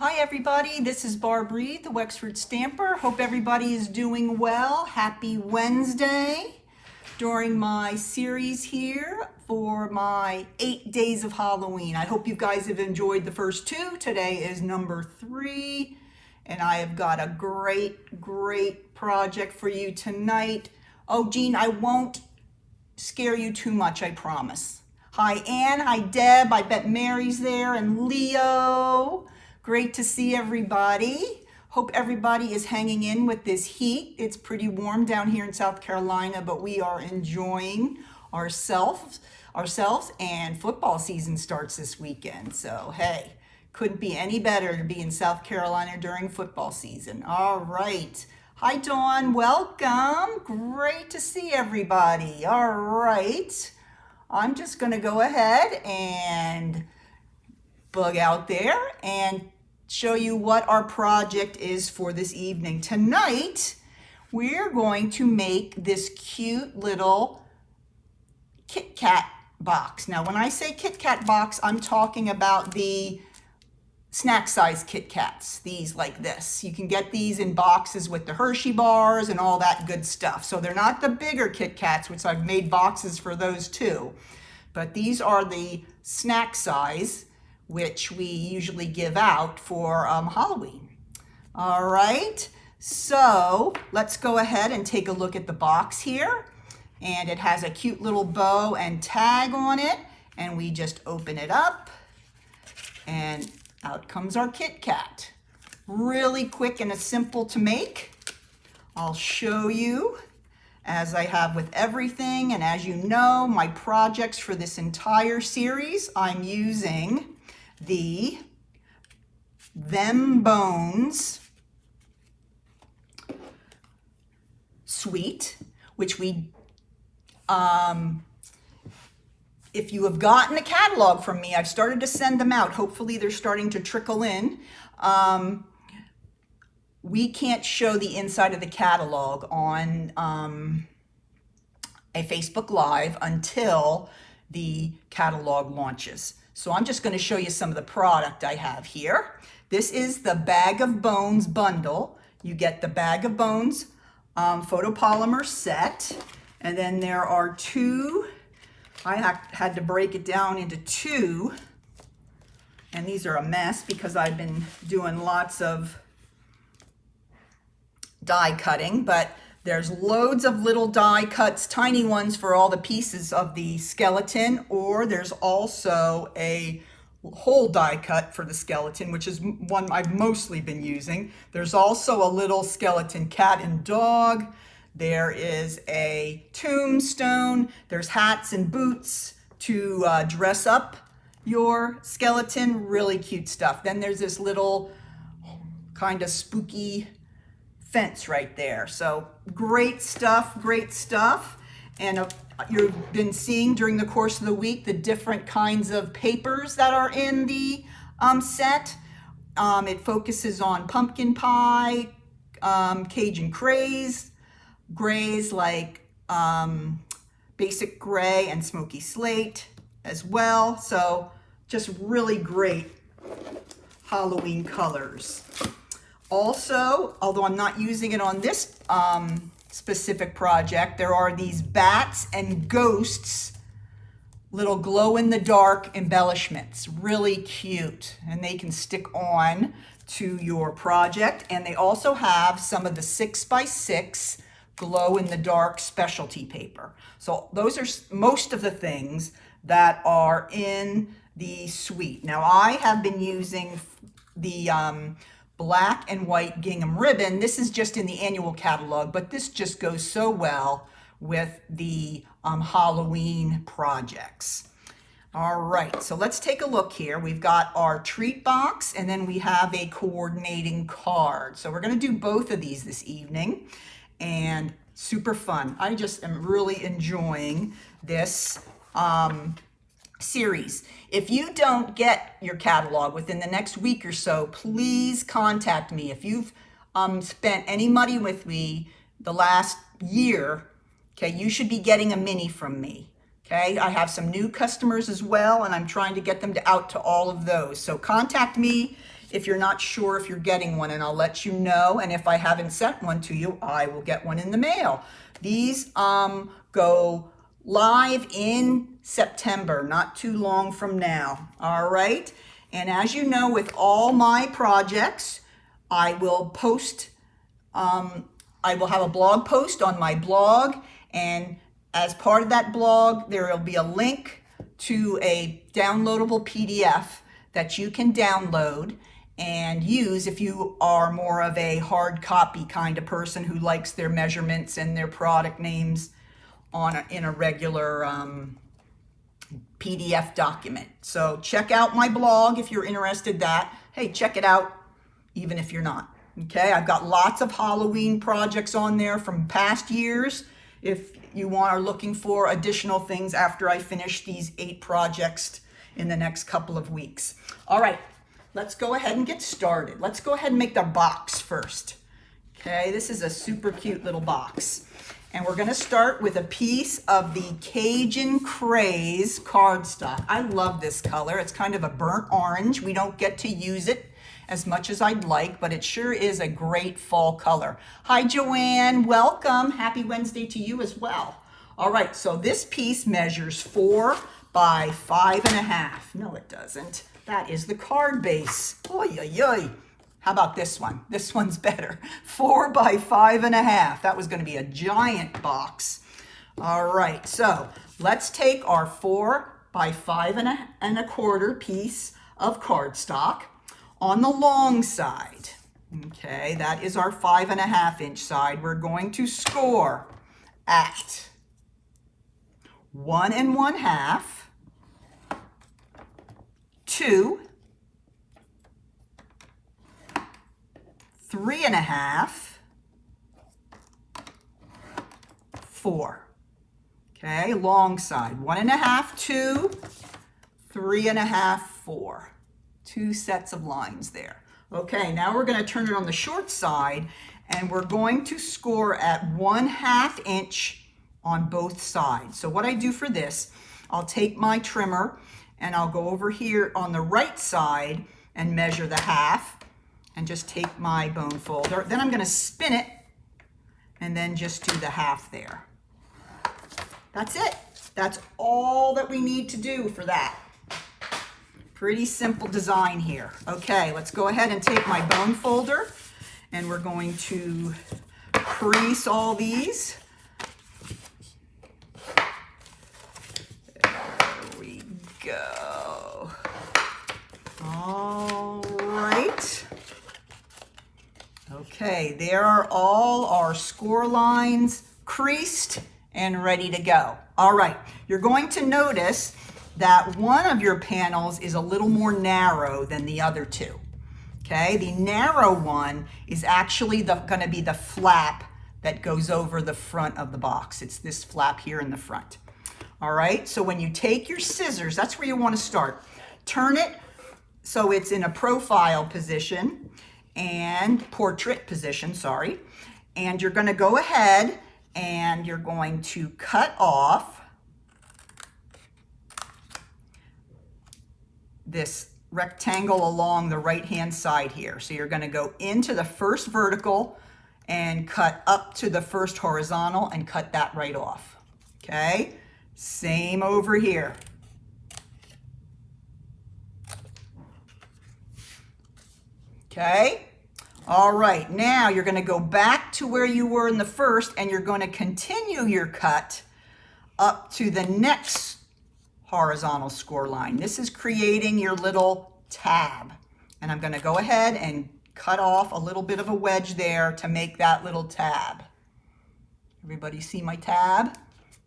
Hi everybody, this is Barb Reed, the Wexford Stamper. Hope everybody is doing well. Happy Wednesday during my series here for my 8 days of Halloween. I hope you guys have enjoyed the first two. Today is number 3 and I have got a great project for you tonight. Oh Jean, I won't scare you too much, I promise. Hi Ann, hi Deb, I bet Mary's there, and Leo. Great to see everybody. Hope everybody is hanging in with this heat. It's pretty warm down here in South Carolina, but we are enjoying ourselves and football season starts this weekend. So hey, couldn't be any better to be in South Carolina during football season. All right. Hi Dawn, welcome. Great to see everybody. All right. I'm just gonna go ahead and bug out there and show you what our project is for this evening. Tonight, we're going to make this cute little Kit Kat box. Now, when I say Kit Kat box, I'm talking about the snack size Kit Kats, these like this. You can get these in boxes with the Hershey bars and all that good stuff. So they're not the bigger Kit Kats, which I've made boxes for those too. But these are the snack size, which we usually give out for Halloween. All right, so let's go ahead and take a look at the box here. And it has a cute little bow and tag on it. And we just open it up and out comes our Kit Kat. Really quick and simple to make. I'll show you as I have with everything. And as you know, my projects for this entire series, I'm using the Them Bones suite, which we, if you have gotten a catalog from me, I've started to send them out. Hopefully they're starting to trickle in. We can't show the inside of the catalog on a Facebook Live until the catalog launches. So I'm just going to show you some of the product I have here. This is the Bag of Bones bundle. You get the Bag of Bones photopolymer set, and then there are two. I had to break it down into two, and these are a mess because I've been doing lots of die cutting, but there's loads of little die cuts, tiny ones for all the pieces of the skeleton, or there's also a whole die cut for the skeleton, which is one I've mostly been using. There's also a little skeleton cat and dog. There is a tombstone. There's hats and boots to dress up your skeleton. Really cute stuff. Then there's this little kind of spooky fence right there. So great stuff, great stuff. And you've been seeing during the course of the week the different kinds of papers that are in the set. It focuses on pumpkin pie, Cajun grays like basic gray and smoky slate as well. So just really great Halloween colors. Also, although I'm not using it on this specific project, there are these bats and ghosts, little glow-in-the-dark embellishments. Really cute, and they can stick on to your project. And they also have some of the 6x6 glow-in-the-dark specialty paper. So those are most of the things that are in the suite. Now, I have been using the black and white gingham ribbon. This is just in the annual catalog, but this just goes so well with the Halloween projects. All right, so let's take a look here. We've got our treat box, and then we have a coordinating card. So we're gonna do both of these this evening, and super fun. I just am really enjoying this series. If you don't get your catalog within the next week or so, please contact me. If you've spent any money with me the last year, okay, you should be getting a mini from me. Okay, I have some new customers as well, and I'm trying to get them out to all of those. So contact me if you're not sure if you're getting one, and I'll let you know. And if I haven't sent one to you, I will get one in the mail. These go live in September, not too long from now. All right. And as you know, with all my projects, I will post, I will have a blog post on my blog. And as part of that blog, there will be a link to a downloadable PDF that you can download and use if you are more of a hard copy kind of person who likes their measurements and their product names in a regular PDF document. So check out my blog if you're interested in that. Hey, check it out even if you're not. Okay, I've got lots of Halloween projects on there from past years if you are looking for additional things after I finish these 8 projects in the next couple of weeks. All right, let's go ahead and get started. Let's go ahead and make the box first. Okay, this is a super cute little box. And we're gonna start with a piece of the Cajun Craze cardstock. I love this color. It's kind of a burnt orange. We don't get to use it as much as I'd like, but it sure is a great fall color. Hi, Joanne, welcome. Happy Wednesday to you as well. All right, so this piece measures 4 by 5.5. No, it doesn't. That is the card base. Oy, oy, oy. How about this one? This one's better. 4 by 5.5. That was going to be a giant box. All right, so let's take our 4 by 5.25 piece of cardstock on the long side. Okay, that is our 5.5-inch side. We're going to score at 1 1/2, 2, 3 1/2, 4. Okay, long side. 1 1/2, 2, 3 1/2, 4. 2 sets of lines there. Okay, now we're going to turn it on the short side and we're going to score at 1/2 inch on both sides. So what I do for this, I'll take my trimmer and I'll go over here on the right side and measure the half and just take my bone folder. Then I'm going to spin it and then just do the half there. That's it. That's all that we need to do for that. Pretty simple design here. Okay, let's go ahead and take my bone folder and we're going to crease all these. There we go. All right. Okay, there are all our score lines creased and ready to go. All right, you're going to notice that one of your panels is a little more narrow than the other 2. Okay, the narrow one is actually going to be the flap that goes over the front of the box. It's this flap here in the front. All right, so when you take your scissors, that's where you want to start. Turn it so it's in a profile position and portrait position, sorry. And you're going to go ahead and you're going to cut off this rectangle along the right-hand side here. So you're going to go into the first vertical and cut up to the first horizontal and cut that right off. Okay, same over here. Okay, all right, now you're going to go back to where you were in the first and you're going to continue your cut up to the next horizontal score line. This is creating your little tab. And I'm going to go ahead and cut off a little bit of a wedge there to make that little tab. Everybody see my tab?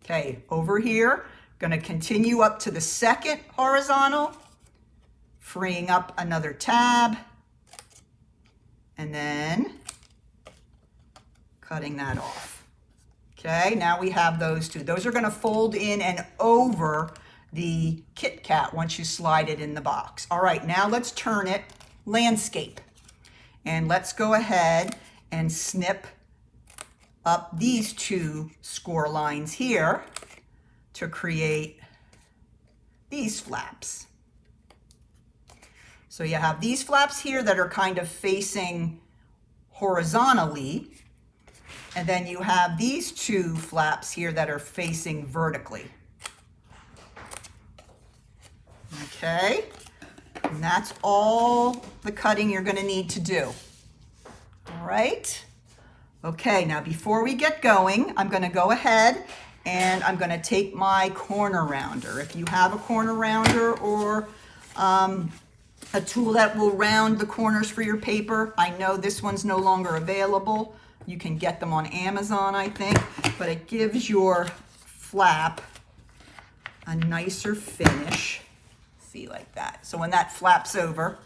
Okay, over here, going to continue up to the second horizontal, freeing up another tab, and then cutting that off. Okay, now we have those 2. Those are going to fold in and over the Kit Kat once you slide it in the box. All right, now let's turn it landscape. And let's go ahead and snip up these 2 score lines here to create these flaps. So you have these flaps here that are kind of facing horizontally, and then you have these two flaps here that are facing vertically. Okay, and that's all the cutting you're going to need to do. All right. Okay, now before we get going, I'm going to go ahead and I'm going to take my corner rounder. If you have a corner rounder or a tool that will round the corners for your paper, I know this one's no longer available. You can get them on Amazon, I think, but it gives your flap a nicer finish. See, like that. So when that flaps over,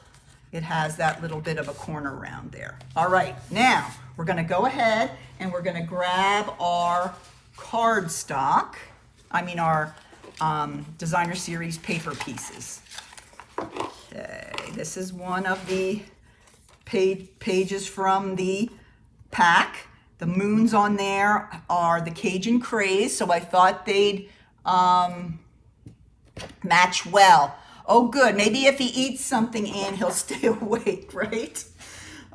it has that little bit of a corner round there. All right, now we're going to go ahead and we're going to grab our cardstock, our Designer Series paper pieces. Okay, this is one of the pages from the pack. The moons on there are the Cajun Craze, so I thought they'd match well. Oh, good. Maybe if he eats something in, he'll stay awake, right?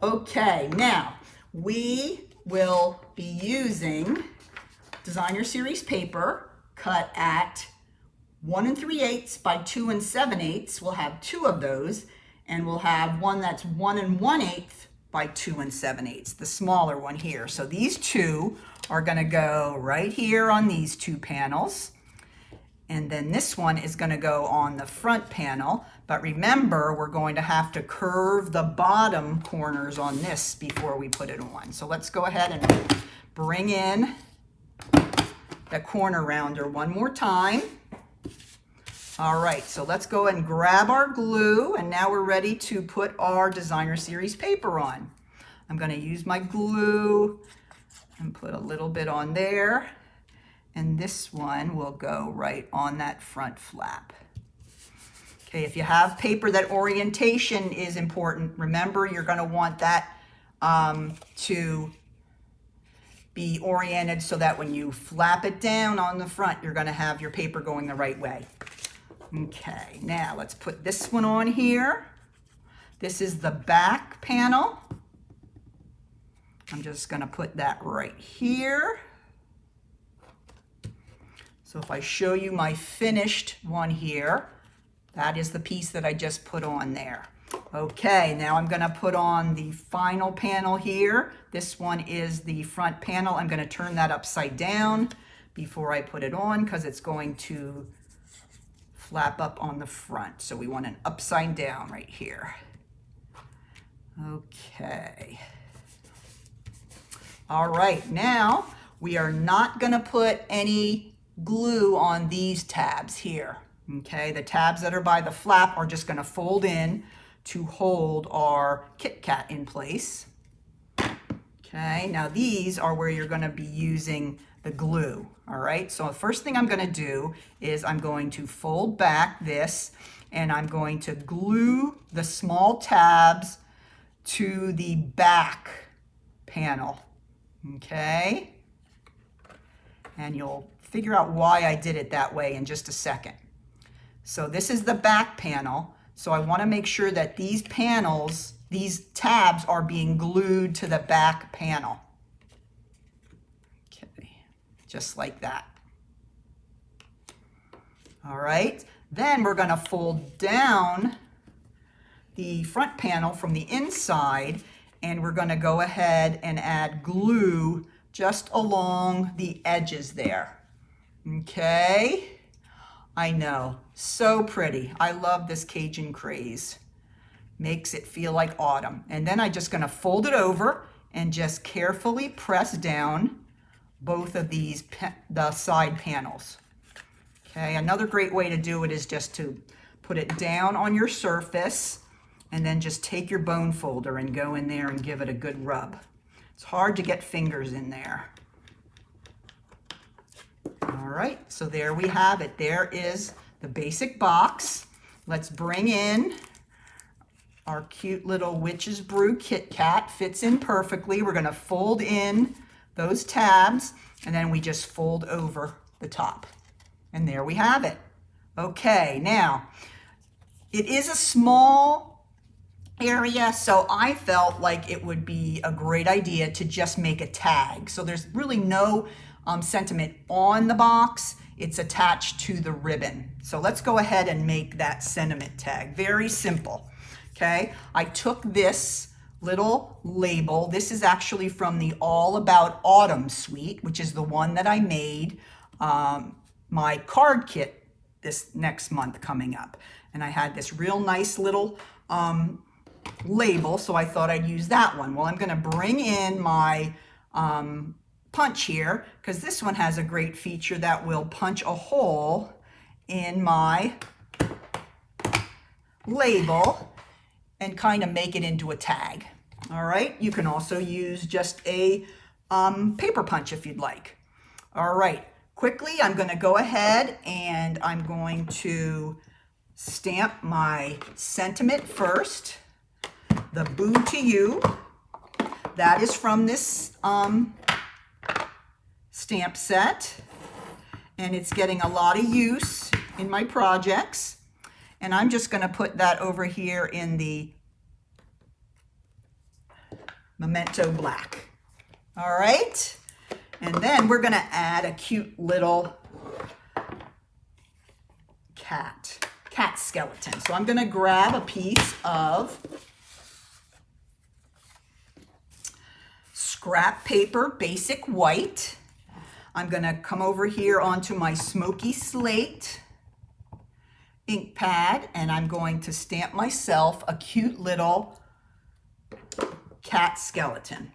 Okay, now we will be using Designer Series paper cut at 1 3/8 by 2 7/8. We'll have two of those, and we'll have one that's 1 1/8 by 2 7/8, the smaller one here. So these two are going to go right here on these two panels. And then this one is going to go on the front panel. But remember, we're going to have to curve the bottom corners on this before we put it on. So let's go ahead and bring in the corner rounder one more time. All right, so let's go and grab our glue. And now we're ready to put our Designer Series paper on. I'm going to use my glue and put a little bit on there. And this one will go right on that front flap. Okay, if you have paper that orientation is important, remember you're going to want that to be oriented so that when you flap it down on the front, you're going to have your paper going the right way. Okay, now let's put this one on here. This is the back panel. I'm just going to put that right here. So if I show you my finished one here, that is the piece that I just put on there. Okay, now I'm going to put on the final panel here. This one is the front panel. I'm going to turn that upside down before I put it on because it's going to flap up on the front. So we want an upside down right here. Okay. All right, now we are not going to put any glue on these tabs here. Okay, the tabs that are by the flap are just going to fold in to hold our Kit Kat in place. Okay, now these are where you're going to be using the glue. All right, so the first thing I'm going to do is I'm going to fold back this and I'm going to glue the small tabs to the back panel. Okay, and you'll figure out why I did it that way in just a second. So this is the back panel. So I want to make sure that these panels, these tabs are being glued to the back panel. Okay, just like that. All right, then we're going to fold down the front panel from the inside and we're going to go ahead and add glue just along the edges there. Okay, I know, so pretty. I love this Cajun Craze. Makes it feel like autumn. And then I'm just going to fold it over and just carefully press down both of these, the side panels. Okay, another great way to do it is just to put it down on your surface and then just take your bone folder and go in there and give it a good rub. It's hard to get fingers in there. All right, so there we have it. There is the basic box. Let's bring in our cute little Witch's Brew Kit Kat. Fits in perfectly. We're going to fold in those tabs and then we just fold over the top. And there we have it. Okay, now it is a small area, so I felt like it would be a great idea to just make a tag. So there's really no sentiment on the box. It's attached to the ribbon. So let's go ahead and make that sentiment tag. Very simple. Okay, I took this little label. This is actually from the All About Autumn suite, which is the one that I made my card kit this next month coming up. And I had this real nice little label, so I thought I'd use that one. Well, I'm going to bring in my punch here, because this one has a great feature that will punch a hole in my label and kind of make it into a tag. All right, you can also use just a paper punch if you'd like. All right, quickly I'm going to go ahead and I'm going to stamp my sentiment first. The Boo to You, that is from this stamp set, and it's getting a lot of use in my projects. And I'm just going to put that over here in the Memento Black. All right, and then we're going to add a cute little cat skeleton. So I'm going to grab a piece of scrap paper, basic white. I'm going to come over here onto my smoky slate ink pad, and I'm going to stamp myself a cute little cat skeleton.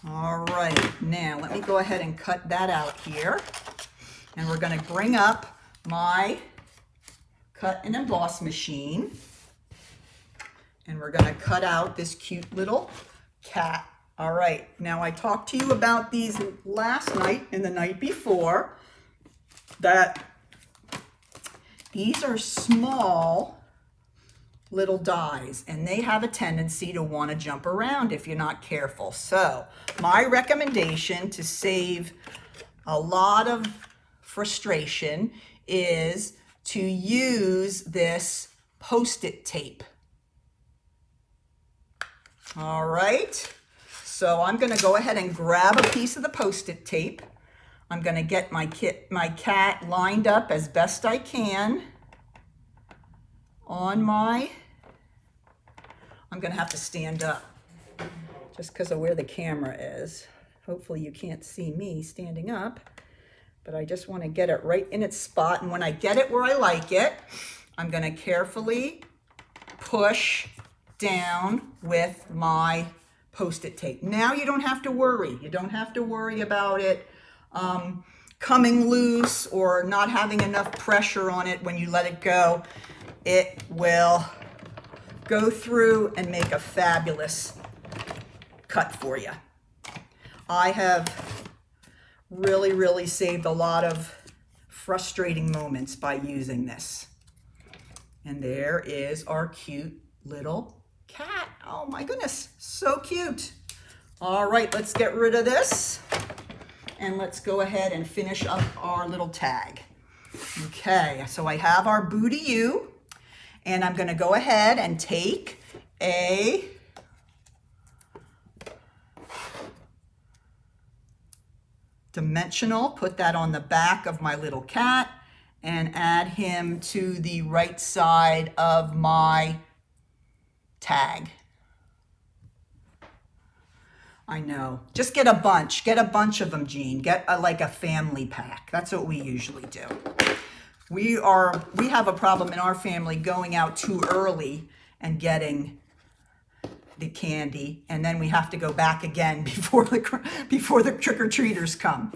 All right, now let me go ahead and cut that out here. And we're going to bring up my cut and emboss machine. And we're going to cut out this cute little cat. All right, now I talked to you about these last night and the night before, that these are small little dies, and they have a tendency to want to jump around if you're not careful. So my recommendation to save a lot of frustration is to use this Post-it tape. All right, so I'm going to go ahead and grab a piece of the Post-it tape. I'm going to get my cat lined up as best I can on my, I'm going to have to stand up just because of where the camera is. Hopefully you can't see me standing up, but I just want to get it right in its spot. And when I get it where I like it, I'm going to carefully push down with my Post-it tape. Now you don't have to worry. You don't have to worry about it coming loose or not having enough pressure on it when you let it go. It will go through and make a fabulous cut for you. I have really saved a lot of frustrating moments by using this. And there is our cute little cat. Oh my goodness, so cute. All right, let's get rid of this and let's go ahead and finish up our little tag. Okay, so I have our Boo to You, and I'm going to go ahead and take a dimensional, put that on the back of my little cat, and add him to the right side of my tag. I know. Just get a bunch. Get a bunch of them, Jean. Get like a family pack. That's what we usually do. We have a problem in our family going out too early and getting the candy, and then we have to go back again before the trick-or-treaters come.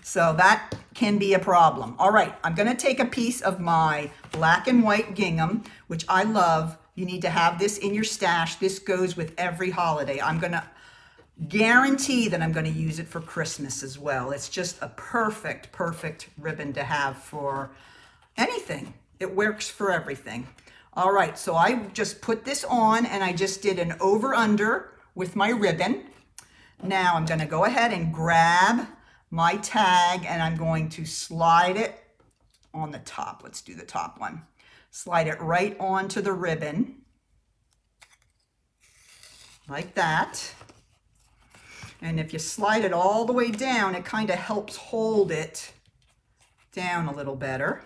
So that can be a problem. All right, I'm going to take a piece of my black and white gingham, which I love. You need to have this in your stash. This goes with every holiday. I'm going to guarantee that I'm going to use it for Christmas as well. It's just a perfect ribbon to have for anything. It works for everything. All right, so I just put this on and I just did an over-under with my ribbon. Now I'm going to go ahead and grab my tag and I'm going to slide it on the top. Let's do the top one. Slide it right onto the ribbon. like that. And if you slide it all the way down, it kind of helps hold it down a little better.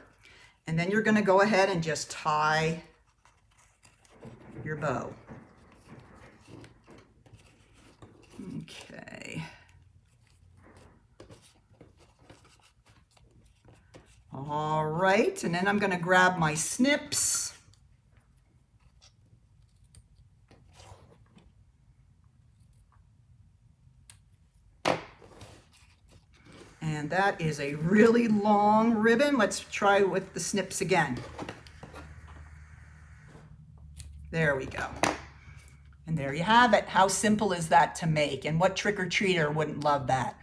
And then you're going to go ahead and just tie your bow. Okay. All right, and then I'm going to grab my snips. And that is a really long ribbon. Let's try with the snips again. There we go. And there you have it. How simple is that to make? And what trick-or-treater wouldn't love that?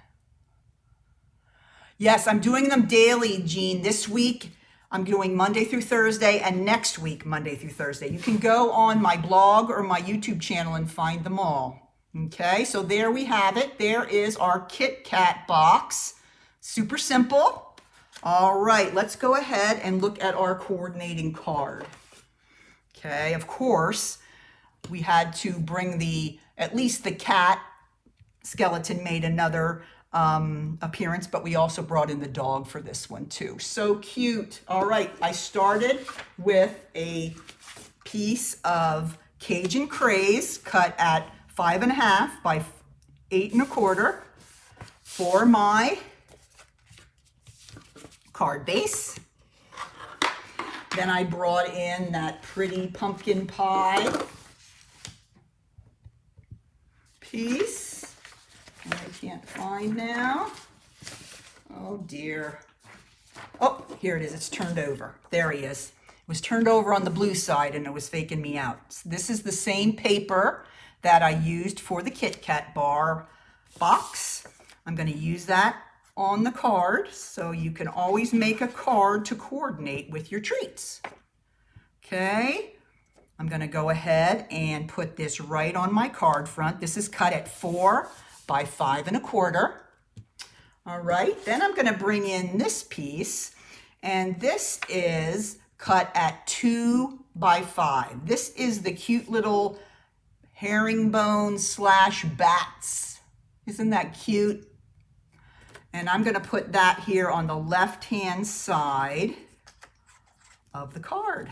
Yes, I'm doing them daily, Jean. This week, I'm doing Monday through Thursday, and next week, Monday through Thursday. You can go on my blog or my YouTube channel and find them all. Okay, so there we have it. There is our Kit Kat box. Super simple. All right, let's go ahead and look at our coordinating card. Okay, of course, we had to bring at least the cat skeleton made another appearance, but we also brought in the dog for this one too. So cute. All right, I started with a piece of Cajun Craze cut at 5.5 by 8.25 for my card base. Then I brought in that pretty pumpkin pie piece. And I can't find now. Oh dear. Oh, here it is. It's turned over. There he is. It was turned over on the blue side and it was faking me out. So this is the same paper that I used for the Kit Kat bar box. I'm going to use that on the card, so you can always make a card to coordinate with your treats. Okay, I'm going to go ahead and put this right on my card front. This is cut at 4 by 5.25. All right, then I'm going to bring in this piece, and this is cut at 2 by 5. This is the cute little herringbone / bats. Isn't that cute? And I'm going to put that here on the left-hand side of the card.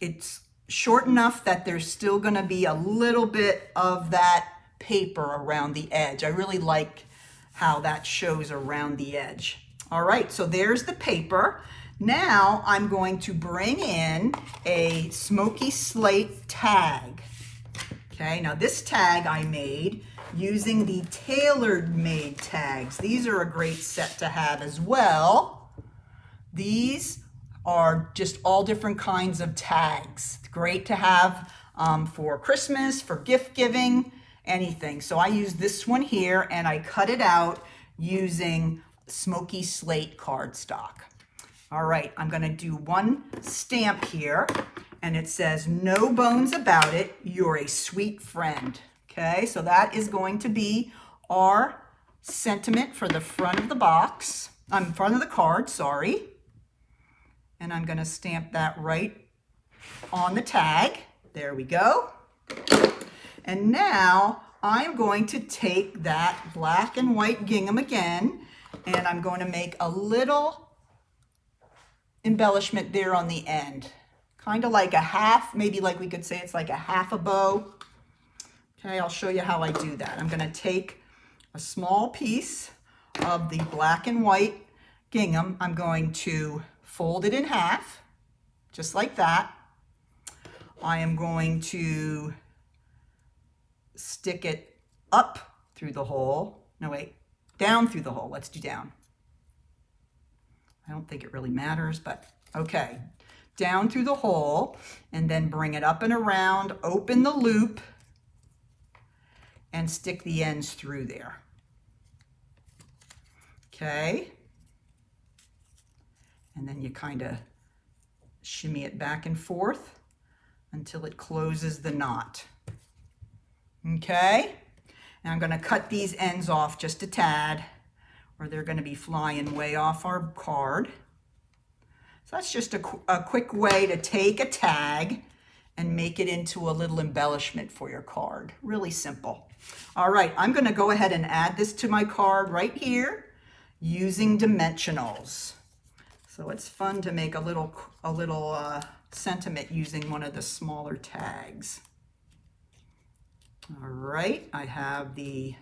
It's short enough that there's still going to be a little bit of that paper around the edge. I really like how that shows around the edge. All right, so there's the paper. Now I'm going to bring in a smoky slate tag. Okay, now this tag I made using the tailored made tags. These are a great set to have as well. These are just all different kinds of tags. Great to have for Christmas, for gift giving, anything. So I use this one here and I cut it out using smoky slate cardstock. All right, I'm gonna do one stamp here and it says, "No bones about it, you're a sweet friend." Okay, so that is going to be our sentiment for the front of the box, front of the card, sorry. And I'm going to stamp that right on the tag. There we go. And now I'm going to take that black and white gingham again, and I'm going to make a little embellishment there on the end. Kind of like a half, maybe like we could say it's like a half a bow. Okay, I'll show you how I do that. I'm going to take a small piece of the black and white gingham. I'm going to fold it in half, just like that. I am going to stick it up through the hole. No, wait, down through the hole. Let's do down. I don't think it really matters, but okay. Down through the hole, and then bring it up and around, open the loop, and stick the ends through there. Okay. And then you kind of shimmy it back and forth until it closes the knot. Okay. And I'm going to cut these ends off just a tad, or they're going to be flying way off our card. So that's just a quick way to take a tag and make it into a little embellishment for your card. Really simple. All right, I'm going to go ahead and add this to my card right here using dimensionals. So it's fun to make a little sentiment using one of the smaller tags. All right, I have the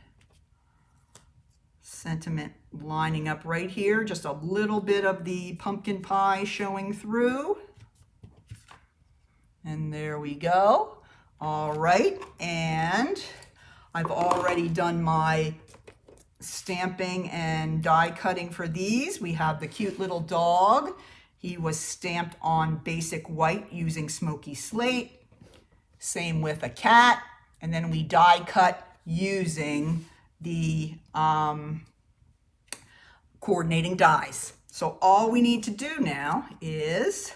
sentiment lining up right here, just a little bit of the pumpkin pie showing through. And there we go. All right, and I've already done my stamping and die cutting for these. We have the cute little dog. He was stamped on basic white using smoky slate. Same with a cat. And then we die cut using the coordinating dies. So all we need to do now is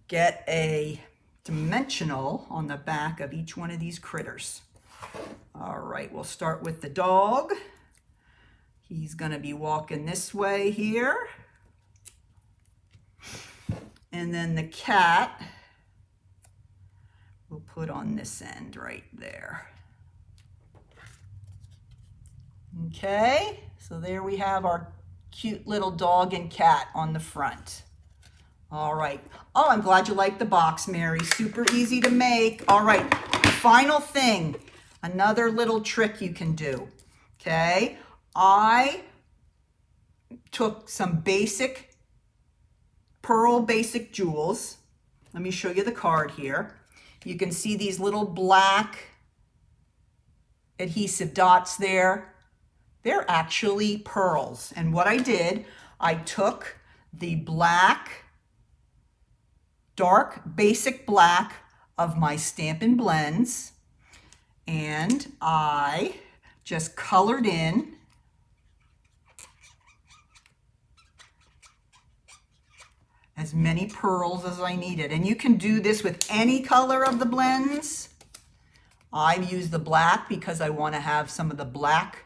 get a dimensional on the back of each one of these critters. All right, we'll start with the dog. He's going to be walking this way here. And then the cat we'll put on this end right there. Okay, so there we have our cute little dog and cat on the front. All right. Oh, I'm glad you liked the box, Mary. Super easy to make. All right, final thing, another little trick you can do. Okay, I took some basic pearl basic jewels. Let me show you the card here. You can see these little black adhesive dots there. They're actually pearls. And what I did, I took the black, dark basic black of my Stampin' Blends, and I just colored in as many pearls as I needed. And you can do this with any color of the blends. I use the black because I want to have some of the black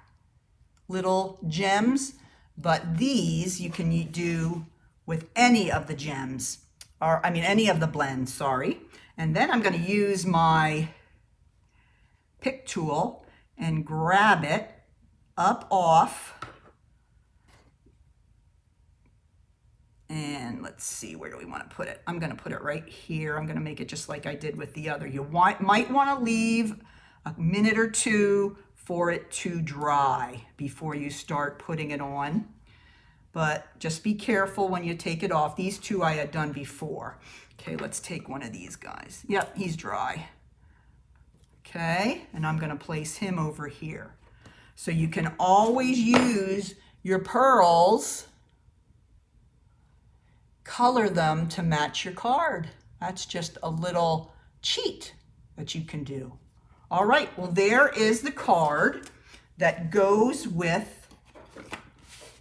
little gems, but these you can do with any of the gems, or I mean any of the blends, sorry. And then I'm going to use my pick tool and grab it up off. And let's see, where do we want to put it? I'm going to put it right here. I'm going to make it just like I did with the other. You might want to leave a minute or two for it to dry before you start putting it on. But just be careful when you take it off. These two I had done before. Okay, let's take one of these guys. Yep, he's dry. Okay, and I'm going to place him over here. So you can always use your pearls, color them to match your card. That's just a little cheat that you can do. All right, well, there is the card that goes with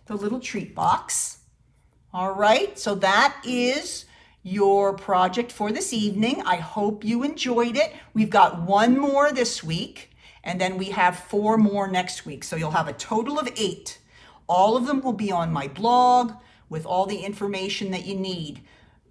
the little treat box. All right, so that is your project for this evening. I hope you enjoyed it. We've got one more this week, and then we have 4 more next week. So you'll have a total of 8. All of them will be on my blog with all the information that you need.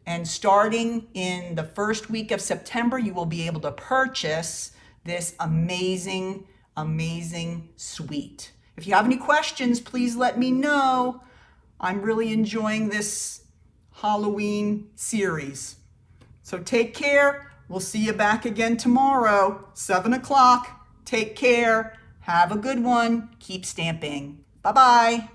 And starting in the first week of September, you will be able to purchase this amazing, amazing suite. If you have any questions, please let me know. I'm really enjoying this Halloween series. So take care. We'll see you back again tomorrow, 7 o'clock. Take care. Have a good one. Keep stamping. Bye-bye.